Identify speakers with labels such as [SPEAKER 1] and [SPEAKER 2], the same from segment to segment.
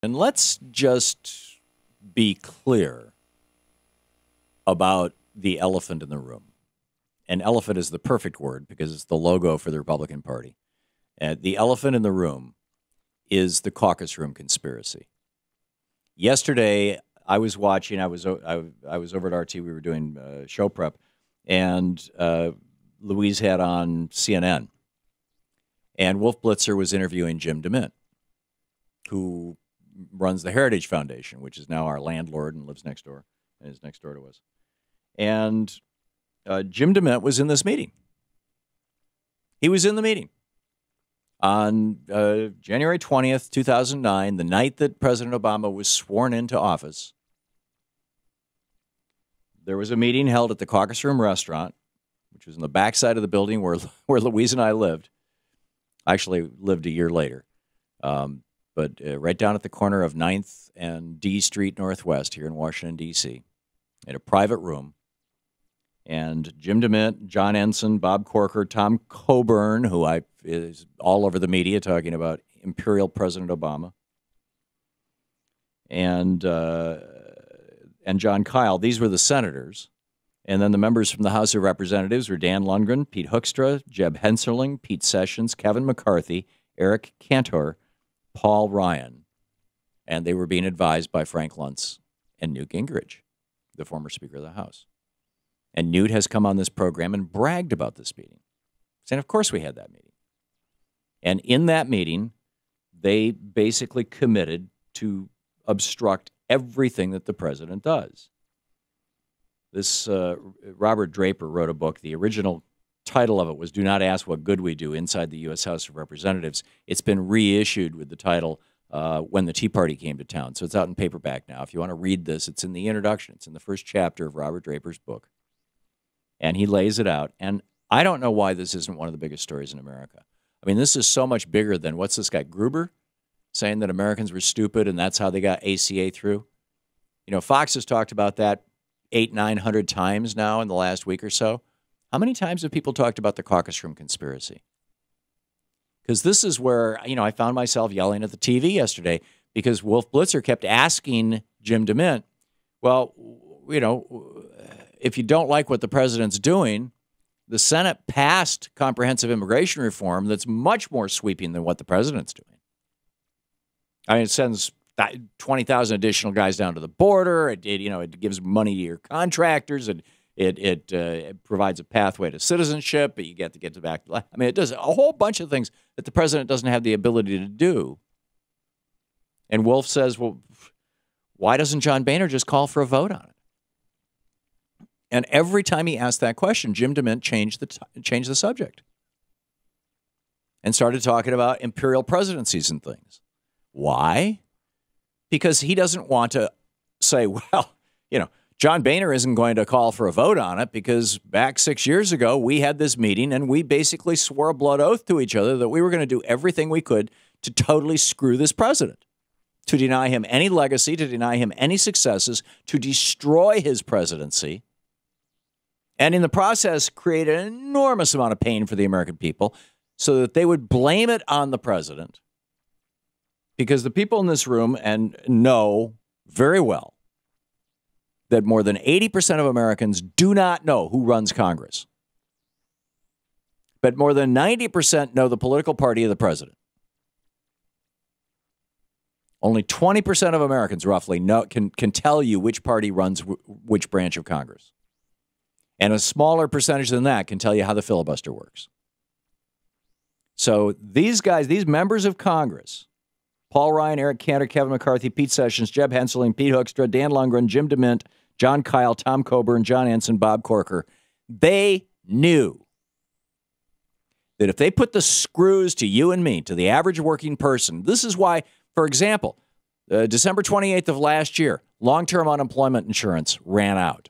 [SPEAKER 1] And let's just be clear about the elephant in the room. And elephant is the perfect word because it's the logo for the Republican Party. The elephant in the room is the Caucus Room conspiracy. Yesterday, I was watching. I was over at RT. We were doing show prep, and Louise had on CNN, and Wolf Blitzer was interviewing Jim DeMint, who runs the Heritage Foundation, which is now our landlord and lives next door, and is next door to us. And Jim DeMint was in this meeting. He was in the meeting on January 20th, 2009, the night that President Obama was sworn into office. There was a meeting held at the Caucus Room restaurant, which was in the backside of the building where Louise and I lived. I actually lived a year later. But right down at the corner of 9th and D Street Northwest here in Washington, D.C., in a private room. And Jim DeMint, John Ensign, Bob Corker, Tom Coburn, who is all over the media talking about Imperial President Obama, and John Kyle. These were the senators. And then the members from the House of Representatives were Dan Lundgren, Pete Hoekstra, Jeb Hensarling, Pete Sessions, Kevin McCarthy, Eric Cantor, Paul Ryan, and they were being advised by Frank Luntz and Newt Gingrich, the former Speaker of the House. And Newt has come on this program and bragged about this meeting, saying, of course we had that meeting. And in that meeting, they basically committed to obstruct everything that the president does. This Robert Draper wrote a book. The original title of it was Do Not Ask What Good We Do Inside the U.S. House of Representatives. It's been reissued with the title When the Tea Party Came to Town. So it's out in paperback now. If you want to read this, it's in the introduction. It's in the first chapter of Robert Draper's book. And he lays it out. And I don't know why this isn't one of the biggest stories in America. I mean, this is so much bigger than, what's this guy, Gruber, saying that Americans were stupid and that's how they got ACA through. You know, Fox has talked about that 800-900 times now in the last week or so. How many times have people talked about the Caucus Room conspiracy? Because this is where, you know, I found myself yelling at the TV yesterday because Wolf Blitzer kept asking Jim DeMint, well, you know, if you don't like what the president's doing, the Senate passed comprehensive immigration reform that's much more sweeping than what the president's doing. I mean, it sends 20,000 additional guys down to the border. It gives money to your contractors, and it provides a pathway to citizenship, but you get to get back. I mean, it does a whole bunch of things that the president doesn't have the ability to do. And Wolf says, well, why doesn't John Boehner just call for a vote on it? And every time he asked that question, Jim DeMint changed the subject and started talking about imperial presidencies and things. Why? Because he doesn't want to say, well, you know, John Boehner isn't going to call for a vote on it because back 6 years ago, we had this meeting and we basically swore a blood oath to each other that we were going to do everything we could to totally screw this president, to deny him any legacy, to deny him any successes, to destroy his presidency, and in the process create an enormous amount of pain for the American people so that they would blame it on the president. Because the people in this room know very well that more than 80% of Americans do not know who runs Congress. But more than 90% know the political party of the president. Only 20% of Americans roughly can tell you which party runs which branch of Congress. And a smaller percentage than that can tell you how the filibuster works. So these guys, these members of Congress, Paul Ryan, Eric Cantor, Kevin McCarthy, Pete Sessions, Jeb Hensarling, Pete Hoekstra, Dan Lundgren, Jim DeMint, John Kyle, Tom Coburn, John Ensign, Bob Corker, they knew that if they put the screws to you and me, to the average working person, this is why, for example, December 28th of last year, long-term unemployment insurance ran out.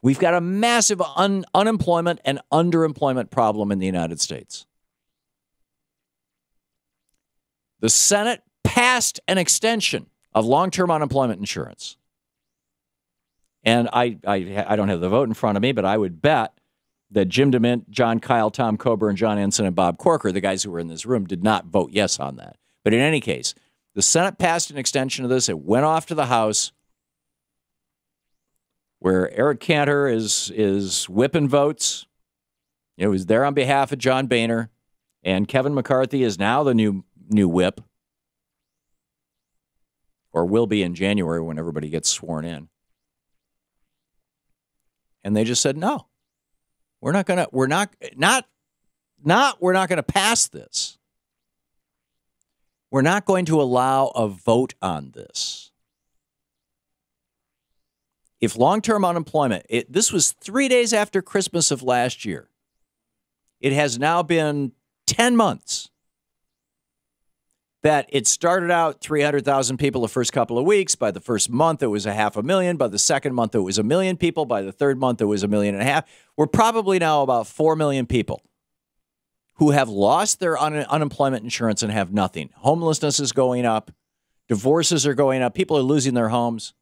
[SPEAKER 1] We've got a massive unemployment and underemployment problem in the United States. The Senate passed an extension of long-term unemployment insurance. And I don't have the vote in front of me, but I would bet that Jim DeMint, John Kyle, Tom Coburn, John Ensign, and Bob Corker, the guys who were in this room, did not vote yes on that. But in any case, The Senate passed an extension of this. It went off to the House, where Eric Cantor is whipping votes. It was there on behalf of John Boehner, and Kevin McCarthy is now the new whip, or will be in January when everybody gets sworn in. And they just said, no, we're not going to pass this. We're not going to allow a vote on this. If long-term unemployment, this was 3 days after Christmas of last year. It has now been 10 months that it started out 300,000 people the first couple of weeks. By the first month, it was 500,000. By the second month, it was 1 million people. By the third month, it was 1.5 million. We're probably now about 4 million people who have lost their unemployment insurance and have nothing. Homelessness is going up. Divorces are going up. People are losing their homes.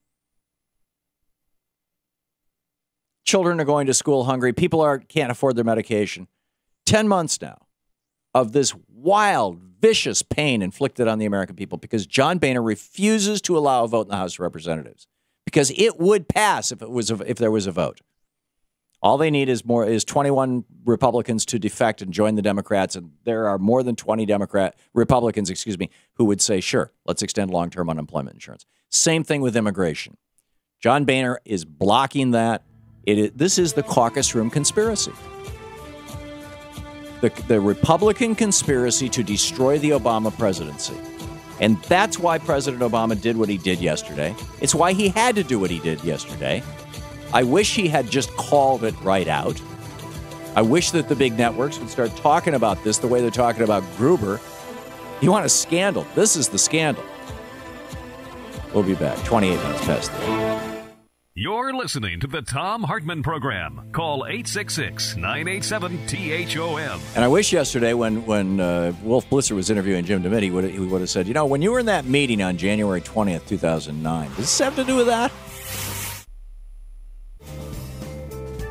[SPEAKER 1] Children are going to school hungry. People can't afford their medication. 10 months now of this wild, vicious pain inflicted on the American people because John Boehner refuses to allow a vote in the House of Representatives because it would pass if there was a vote. All they need is 21 Republicans to defect and join the Democrats, and there are more than 20 Republicans, who would say, sure, let's extend long-term unemployment insurance. Same thing with immigration. John Boehner is blocking that. This is the Caucus Room conspiracy. The Republican conspiracy to destroy the Obama presidency. And that's why President Obama did what he did yesterday. It's why he had to do what he did yesterday. I wish he had just called it right out. I wish that the big networks would start talking about this the way they're talking about Gruber. You want a scandal? This is the scandal. We'll be back. 28 minutes past 3.
[SPEAKER 2] You're listening to the Thom Hartmann Program. Call 866-987-THOM.
[SPEAKER 1] And I wish yesterday when Wolf Blitzer was interviewing Jim DeMitt, he would have said, when you were in that meeting on January 20th, 2009, does this have to do with that?